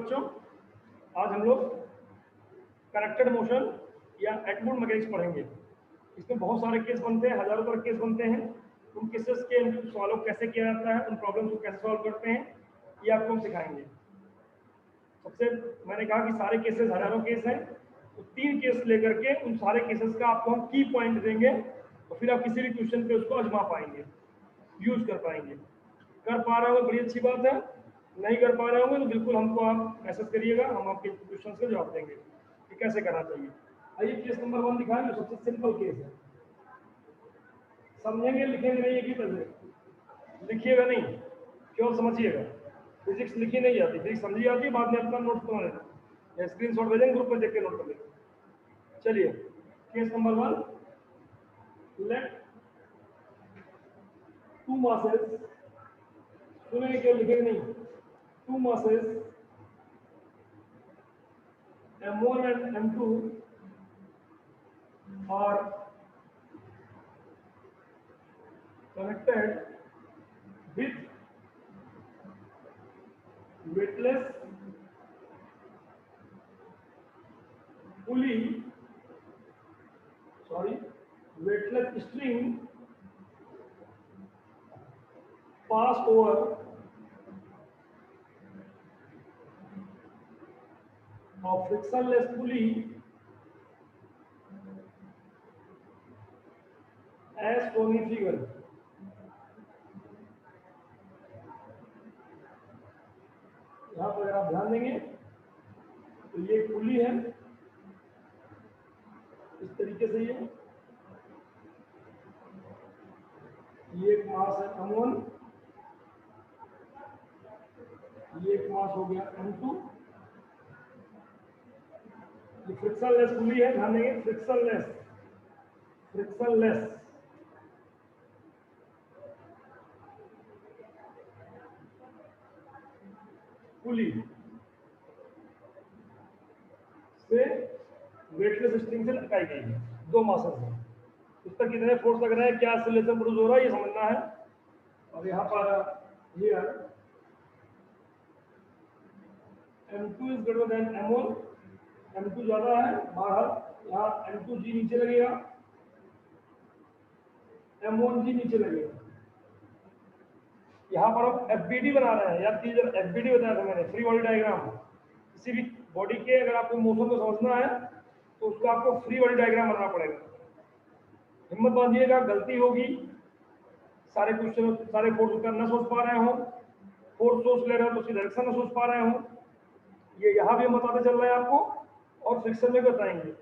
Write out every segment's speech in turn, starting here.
बच्चों, आज हम लोग कनेक्टेड मोशन या एटमूड मैकेनिक्स पढ़ेंगे। इसमें बहुत सारे केस बनते हैं, हजारों तरह केस बनते हैं। उन केसेस के सॉल्व कैसे किया जाता है, उन प्रॉब्लम्स को कैसे सॉल्व करते हैं, ये आपको हम सिखाएंगे। सबसे मैंने कहा कि सारे केसेस हजारों केस हैं, तो 3 केस लेकर के उन सारे केसेस का आपको हम की पॉइंट देंगे, और फिर आप किसी भी क्वेश्चन पे उसको आजमा पाएंगे, यूज कर पाएंगे। कर पा रहे हो बड़ी अच्छी बात है, नहीं कर पा रहे होंगे तो बिल्कुल हमको आप मैसेज करिएगा, हम आपके क्वेश्चन के जवाब देंगे कि कैसे करना चाहिए। आइए केस नंबर 1 दिखाएं, जो सबसे सिंपल केस है। समझेंगे, लिखेंगे नहीं एक ही तरह, लिखिएगा नहीं, केवल समझिएगा। फिजिक्स लिखी नहीं जाती, फिजिक्स समझी जाती है, बाद में अपना नोट बना लेना या स्क्रीन शॉट भेजेंगे, ग्रुप में देख के नोट कर लेंगे। चलिए केस नंबर 1, लेट 2 masses, सुनेंगे केवल लिखेंगे नहीं, 2 masses M1 and M2 are connected with weightless pulley, weightless string pass over a frictionless pulley as shown in figure। यहाँ पर अगर आप ध्यान देंगे तो ये पुली है, इस तरीके से ये एक मास है M1, ये एक मास हो गया M2। ये फ्रिक्शनलेस पुली है, ध्यान देंगे, फ्रिक्शनलेस पुली से वेटलेस स्ट्रिंग से लगाई गई है, 2 मासेस हैं। इस पर कितने फोर्स लग रहा है, क्या एक्सीलरेशन प्रोड्यूस हो रहा है, ये समझना है। और यहाँ पर here M2 is greater than M1, M2 ज्यादा है बाहर, यहाँ M2G नीचे लगेगा, M1G नीचे लगेगा। यहाँ पर हम FBD बना रहे हैं, याद कीजिए, FBD बताया था मैंने, फ्री बॉडी डायग्राम। किसी भी बॉडी के अगर आपको मोशन को समझना है तो उसको आपको फ्री बॉडी डायग्राम बनाना पड़ेगा। हिम्मत बांधिएगा, गलती होगी, सारे क्वेश्चन सारे फोर्स का न सोच पा रहे हो, फोर्स सोच ले रहे हो तो उसकी डायरेक्शन न सोच पा रहे हो, ये यहाँ भी हम बताते चल रहे हैं आपको, और फ्रिक्शन में बताएंगे।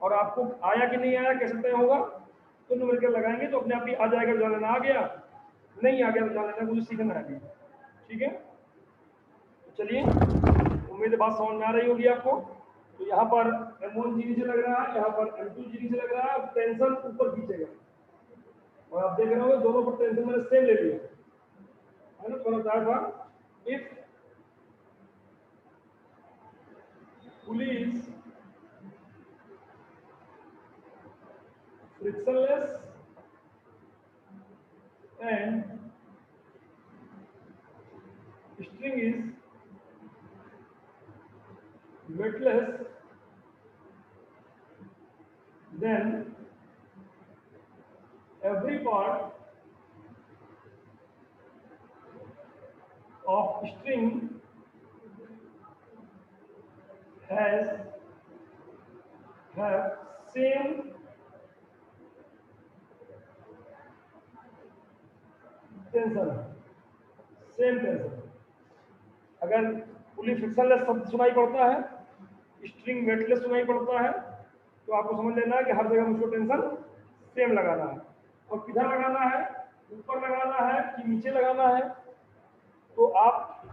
और आपको आया कि नहीं आया, कैसे तय होगा, तो न्यूमेरिकल लगाएंगे तो अपने आप ही आ जाएगा। जान लेना आ गया, नहीं आ गया तो जान लेना मुझे सीखना है। ठीक है, तो चलिए, उम्मीद है बात समझ में आ रही होगी आपको। तो यहाँ पर M1G नीचे लग रहा है, यहाँ पर M2G नीचे लग रहा है, टेंशन ऊपर खींचेगा, और आप देख रहे होंगे दोनों पर टेंशन मैंने सेम ले लिया है ना। तो बताया था, if police frictionless and string is weightless, then every part of string have same tension. अगर पुली फ्रिक्शनलेस शब्द सुनाई पड़ता है, स्ट्रिंग वेटलेस सुनाई पड़ता है, तो आपको समझ लेना है कि हर जगह मुझको टेंशन सेम लगाना है। और किधर लगाना है, ऊपर लगाना है कि नीचे लगाना है, तो आप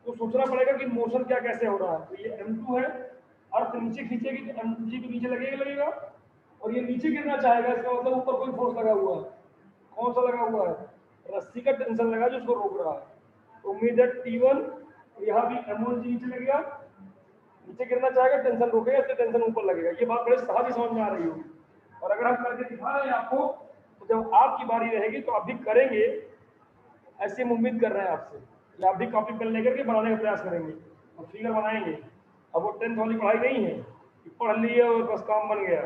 तो सोचना पड़ेगा कि मोशन क्या कैसे हो रहा है। तो ये M2 है, अर्थ नीचे खींचेगी तो M2G के नीचे लगेगा, और ये नीचे गिरना चाहेगा, इसका मतलब ऊपर कोई फोर्स लगा हुआ है। कौन सा लगा हुआ है, रस्सी का टेंशन लगा जो उसको रोक रहा है। तो उम्मीद है T1, यहाँ भी M1G नीचे लगेगा, नीचे गिरना चाहेगा, टेंशन रोकेगा, इससे टेंशन ऊपर लगेगा। ये बात बड़े सहज ही समझ में आ रही होगी। और अगर हम करके दिखा रहे हैं आपको, तो जब आपकी बारी रहेगी तो आप भी करेंगे, ऐसे हम उम्मीद कर रहे हैं आपसे, या आप भी कॉपी पेन लेकर के बनाने का प्रयास करेंगे। अब फिगर बनाएंगे। अब वो 10th वाली पढ़ाई नहीं है कि पढ़ लिए और बस काम बन गया।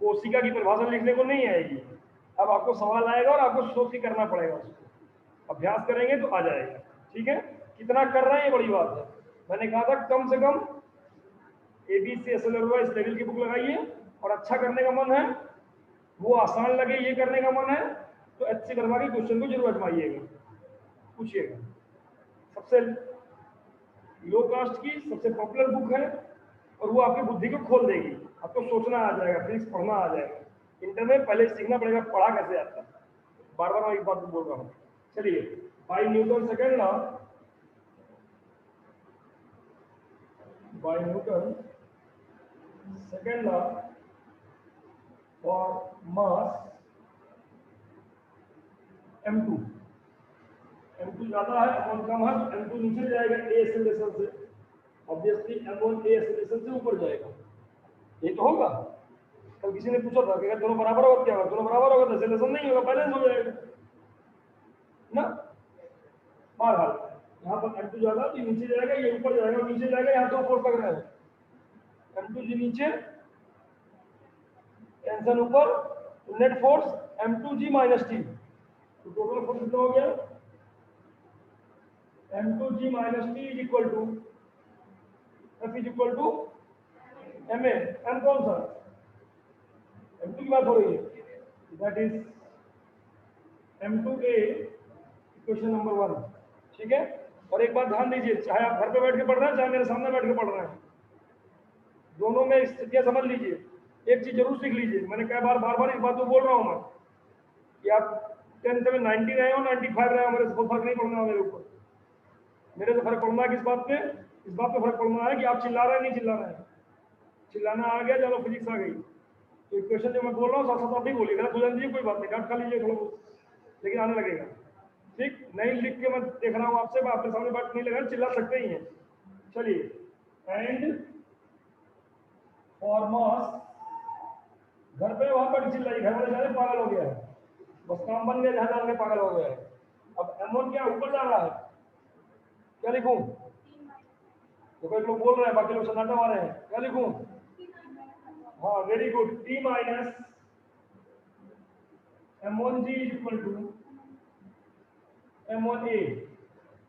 कोशिका की परिभाषा लिखने को नहीं आएगी। अब आपको सवाल आएगा और आपको सोच के करना पड़ेगा उसको। अभ्यास करेंगे तो आ जाएगा। ठीक है, कितना कर रहे हैं ये बड़ी बात है। मैंने कहा था कम से कम ABC SLR इस लेवल की बुक लगाइए, और अच्छा करने का मन है, वो आसान लगे ये करने का मन है, तो HC वर्मा के क्वेश्चन को जरूर आजमाइएगा, पूछिएगा। सबसे लो कास्ट की सबसे पॉपुलर बुक है, और वो आपकी बुद्धि को खोल देगी। आपको सोचना आ जाएगा, फिजिक्स पढ़ना आ जाएगा। इंटर में पहले सीखना पड़ेगा पढ़ा कैसे आता है। बार बार मैं एक बात बोल रहा हूँ। चलिए, by Newton second law, by Newton second law for mass M2 ज्यादा है, M1 कम है, तो M2 नीचे जाएगा A एक्सेलरेशन से, ऑब्वियसली M1 A एक्सेलरेशन से ऊपर जाएगा। ये तो होगा। कल किसी ने पूछा था कि अगर दोनों बराबर होगा क्या होगा, दोनों बराबर होगा तो एक्सेलरेशन नहीं होगा, बैलेंस हो जाएगा ना। बहरहाल यहाँ पर M2 ज्यादा, तो नीचे जाएगा, ये ऊपर जाएगा, और नीचे जाएगा, यहाँ दो फोर्स लग रहे हैं, M2G नीचे, टेंशन ऊपर, net force M2G minus T, तो टोटल फोर्स कितना हो गया, M2G minus T is equal to F is equal to MA। M कौन सा, M2 की बात हो रही है, that is M2A equation number 1। ठीक है, और एक बात ध्यान दीजिए, चाहे आप घर पे बैठ के पढ़ रहे हैं, चाहे मेरे सामने बैठ के पढ़ रहे हैं, दोनों में स्थितियां समझ लीजिए। एक चीज जरूर सीख लीजिए, मैंने कई बार बार बार इस बात को बोल रहा हूँ मैं, कि आप 10th में 90 रहे हो 95 रहे हो, मेरे से कोई फर्क नहीं पड़ना मेरे ऊपर। मेरे से फर्क पड़ना है किस बात पे, इस बात पे फर्क पड़ना है कि आप चिल्ला रहे हैं नहीं चिल्ला रहे हैं। चिल्लाना आ गया, चलो फिजिक्स आ गई, तो इक्वेशन जो मैं बोल रहा हूँ साथ साथ आप भी बोलिए, गलत हो जाती है कोई बात नहीं, डांट खा लीजिए थोड़ा बहुत, लेकिन आने लगेगा। ठीक, नहीं लिख के मैं देख रहा हूँ आपसे, मैं आपके सामने बात नहीं लगा, चिल्ला सकते ही हैं। चलिए, एंड फॉर मास, घर पे वहां पर चिल्लाई, घर वाले सारे पागल हो गया है, बस काम बन गया, जहां डाल के पागल हो गया है। अब M1 क्या ऊपर जा रहा है, क्या लिखूं, देखो एक लोग बोल रहे हैं, बाकी लोग सन्नाटा मार रहे हैं, क्या लिखूं, हाँ very good, T minus M1G is equal to M1A,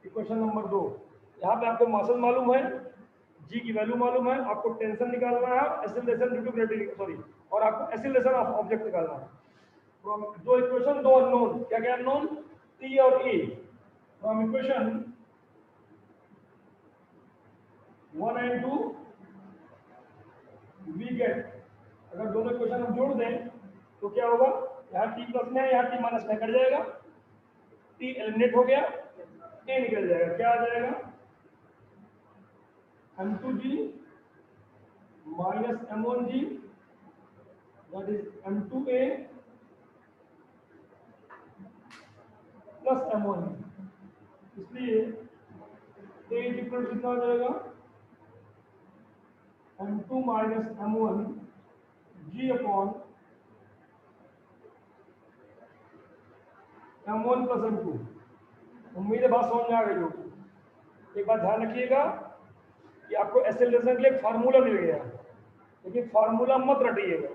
equation number 2। यहाँ पे आपको मासेस मालूम है, जी की वैल्यू मालूम है, आपको टेंशन निकालना है, acceleration due to gravity, sorry, और आपको एक्सेलरेशन ऑफ ऑब्जेक्ट निकालना है। फ्रॉम दो इक्वेशन, दो अननोन, क्या क्या अननोन, टी और A. From equation 1 and 2 we get, अगर दोनों इक्वेशन हम जोड़ दें तो क्या होगा, यहाँ टी प्लस में है, यहाँ टी माइनस में, कट जाएगा, टी एलिमिनेट हो गया, ए निकल जाएगा, क्या आ जाएगा, M2G minus M1G, that is M2A plus M1। इसलिए A इज इक्वल कितना हो जाएगा, M2 minus M1 G upon M1 plus M2। उम्मीद है बात समझ में आ गई होगी। एक बात ध्यान रखिएगा कि आपको एक्सेलरेशन के लिए फार्मूला मिल गया, लेकिन फार्मूला मत रटिएगा,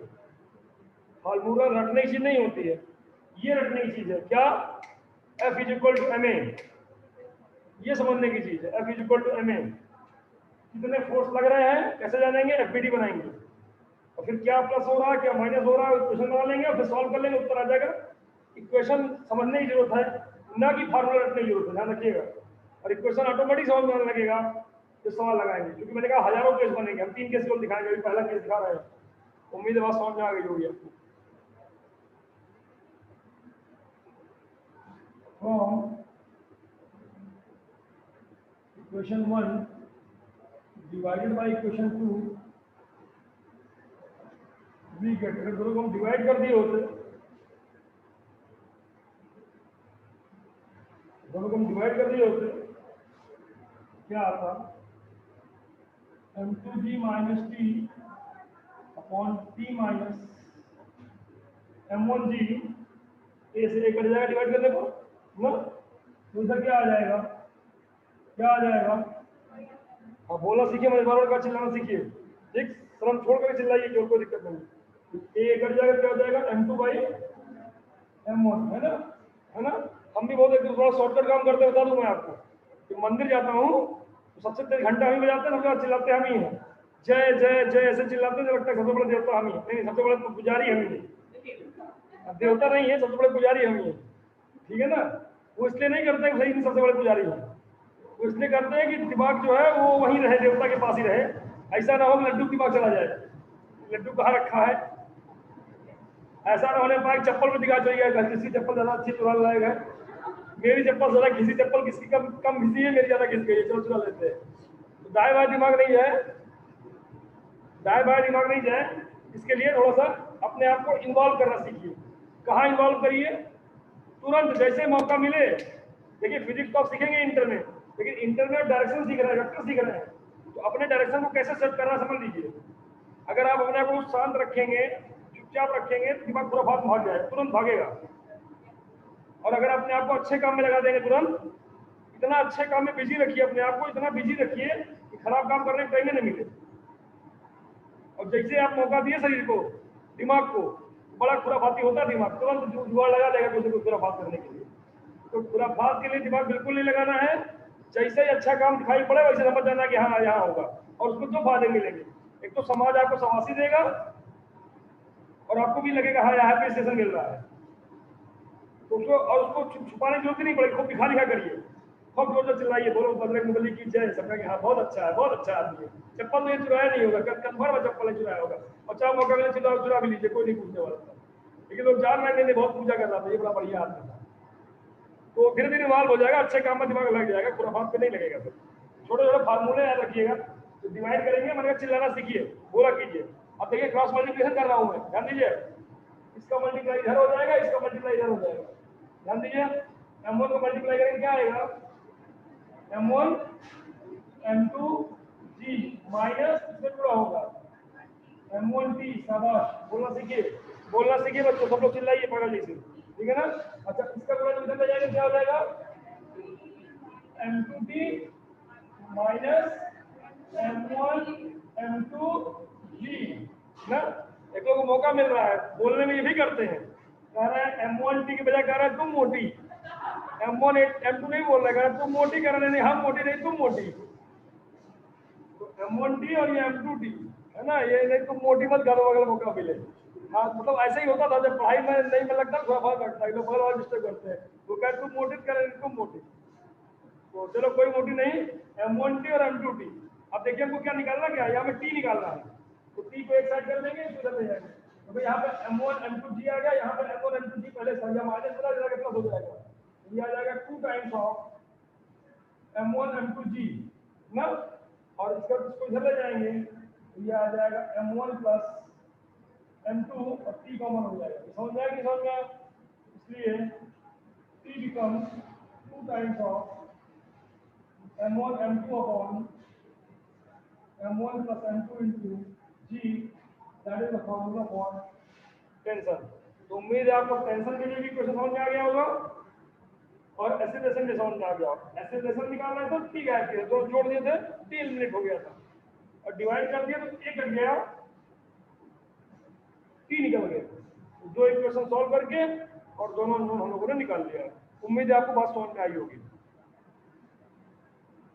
फार्मूला रटने की चीज नहीं होती है, ये रटने की चीज है, क्या, F is equal to MA, ये समझने की चीज है, F is equal to MA। कितने फोर्स लग रहे हैं कैसे जानेंगे, FBD बनाएंगे, और फिर क्या प्लस हो रहा है क्या माइनस हो रहा है, इक्वेशन बना लेंगे और फिर सॉल्व कर लेंगे, उत्तर आ जाएगा। इक्वेशन समझने की जरूरत है, ना कि फार्मूला रटने की जरूरत है, ध्यान रखिएगा। और इक्वेशन ऑटोमेटिक समझ में आने लगेगा तो सवाल लगाएंगे, क्योंकि मैंने कहा हजारों केस बनेंगे, हम 3 केस को दिखाएंगे, अभी पहला केस दिखा रहे हैं। उम्मीद है बात समझ में आ गई होगी आपको। From equation 1 divided by equation 2 we get, अगर दोनों को हम डिवाइड कर दिए होते, दोनों को हम डिवाइड कर दिए होते, क्या आता, M2G minus T upon T minus M1G, ए से ए कट जाएगा डिवाइड करने को ना, तो इधर क्या आ जाएगा, क्या आ जाएगा, आप बोलना सीखिए, मैं बार बार चिल्लाना सीखिए, ठीक, शर्म छोड़ कर चिल्लाइए, जो कोई दिक्कत नहीं। ए कट जाएगा, क्या हो जाएगा, M2/M1, है ना। हम भी बहुत एक थोड़ा शॉर्टकट काम करते, बता दूं मैं आपको कि मंदिर जाता हूँ तो सबसे तेज घंटा हम ही बजाते हैं, सबसे ज्यादा चिल्लाते हम ही हैं, जय जय जय ऐसे चिल्लाते हैं, लगता है सबसे बड़ा देवता हम ही है। नहीं, सबसे बड़ा पुजारी हम ही है, देवता नहीं है, सबसे बड़े पुजारी हम ही है, ठीक है ना। वो इसलिए नहीं करते हैं सही सबसे बड़े पुजारी हैं, वो इसलिए करते हैं कि दिमाग जो है वो वहीं रहे, देवता के पास ही रहे। ऐसा ना हो कि लड्डू के दिमाग चला जाए, लड्डू कहाँ रखा है, ऐसा ना होने पाए चप्पल में दिखा चलिए, किसी चप्पल ज्यादा अच्छी चुरा लाएगा, मेरी चप्पल ज्यादा घिसी, चप्पल किसकी कम कम घिसी है, मेरी ज्यादा घिस गई है, चलो चुरा लेते हैं। तो दाएं बाएं दिमाग नहीं जाए, दाएं बाएं दिमाग नहीं जाए, इसके लिए थोड़ा सा अपने आप को इन्वॉल्व करना सीखिए। कहाँ इन्वॉल्व करिए, तुरंत जैसे मौका मिले। देखिए फिजिक्स तो आप सीखेंगे इंटर में, लेकिन इंटर में डायरेक्शन सीख रहे हैं, वेक्टर सीख रहे हैं, तो अपने डायरेक्शन को कैसे सेट करना समझ लीजिए। अगर आप अपने आप को शांत रखेंगे, चुपचाप रखेंगे, तो दिमाग पूरा भाग जाएगा, तुरंत भागेगा। और अगर अपने आप को अच्छे काम में लगा देंगे तुरंत, इतना अच्छे काम में बिजी रखिए अपने आप को, इतना बिजी रखिए कि खराब काम करने का टाइम नहीं मिले। और जैसे आप मौका दिए शरीर को, दिमाग को, बड़ा खुराफाती होता है दिमाग, तुरंत जुगाड़ लगा देगा कुछ कुछ खुराफात करने के लिए। तो खुराफात के लिए दिमाग बिल्कुल नहीं लगाना है। जैसे ही अच्छा काम दिखाई पड़े वैसे समझ जाना कि हाँ यहाँ होगा, और उसको दो फायदे मिलेंगे। एक तो समाज आपको शाबाशी देगा, और आपको भी लगेगा हाँ यहाँ पे स्टेशन मिल रहा है, तो उसको और उसको छुपाने की जरूरत नहीं पड़ेगी, खूब दिखा दिखा करिए, खूब जोर से चिल्लाइए, बोलो बजरंग बली की जय, सबका कि हाँ बहुत अच्छा है, बहुत अच्छा आदमी है, चप्पल तो ये चुराया नहीं होगा, कन्फर्म है चप्पल नहीं चुराया होगा, और चाहे मौका मिले चुरा भी लीजिए, कोई नहीं पूछने वाला था। लेकिन लोग जान रहे नहीं, बहुत पूजा कर रहा था, ये बड़ा बढ़िया आदमी था। तो धीरे धीरे इन्वॉल्व हो जाएगा, अच्छे काम में दिमाग लग जाएगा, खुराफात पे नहीं लगेगा। फिर छोटे छोटे फार्मूले याद रखिएगा, तो डिवाइड करेंगे, मैंने चिल्लाना सीखिए, बोला कीजिए। अब देखिए क्रॉस मल्टीप्लिकेशन कर रहा हूँ मैं, ध्यान दीजिए, इसका मल्टीप्लाई इधर हो जाएगा, इसका मल्टीप्लाई इधर हो जाएगा, ध्यान दीजिए। M1 को मल्टीप्लाई करेंगे क्या आएगा, M1 M2 G माइनस इसमें जुड़ा होगा M1T, शाबाश, बोलना सीखिए, बोलना सीखिए बच्चों, सब लोग चिल्लाइए पकड़ लीजिए, ठीक है ना। अच्छा, इसका गुणा जब इधर ले जाएंगे क्या हो जाएगा, M2T माइनस M1 M2G ना। एक लोगों को मौका मिल रहा है, बोलने में ये भी करते हैं, कह रहे हैं M1T की बजाय कह रहा है तुम मोटी, M1 M2 नहीं बोल रहे, कह रहे तुम मोटी, कर रहे नहीं हम मोटी नहीं तुम मोटी, तो M1T और ये M2T है ना, ये नहीं तुम मोटी मत करो अगर मौका मिले। हाँ मतलब ऐसा ही होता था, जब पढ़ाई में नहीं में लगता थोड़ा बहुत लगता है, लोग बहुत मिस्टेक करते हैं, वो कहते तुम मोटी, कर रहे तुम मोटी, तो चलो कोई मोटी नहीं, M1T और M2T। अब देखिए हमको क्या निकालना, क्या यहाँ पे T निकालना है, तो T को एक साइड कर देंगे, इधर ले जाएंगे, तो भाई यहाँ पे M1 M2G आ गया, यहाँ पे M1 M2G पहले संख्या माइनस बना देगा, कितना हो जाएगा, ये आ जाएगा 2 टाइम्स ऑफ M1 M2G ना। और इसका इसको इधर ले जाएंगे, ये आ जाएगा M1 प्लस M2 और T कॉमन हो जाएगा, समझ में आया कि समझ में आया। इसलिए T becomes 2 times of M1 M2 upon M1 plus M2 into G, that is the formula for tension. तो उम्मीद है आपको टेंशन के लिए भी क्वेश्चन समझ में आ गया होगा, और एसिलेशन भी समझ में आ गया होगा। एसिलेशन निकालना है तो T गायब किया, तो जोड़ दिए थे, T एलिमिनेट हो गया था, और डिवाइड कर दिया तो एक कट गया, T निकल गया। दो इक्वेशन सॉल्व करके और दोनों हम लोगों ने निकाल लिया। उम्मीद है आपको बात समझ में आई होगी।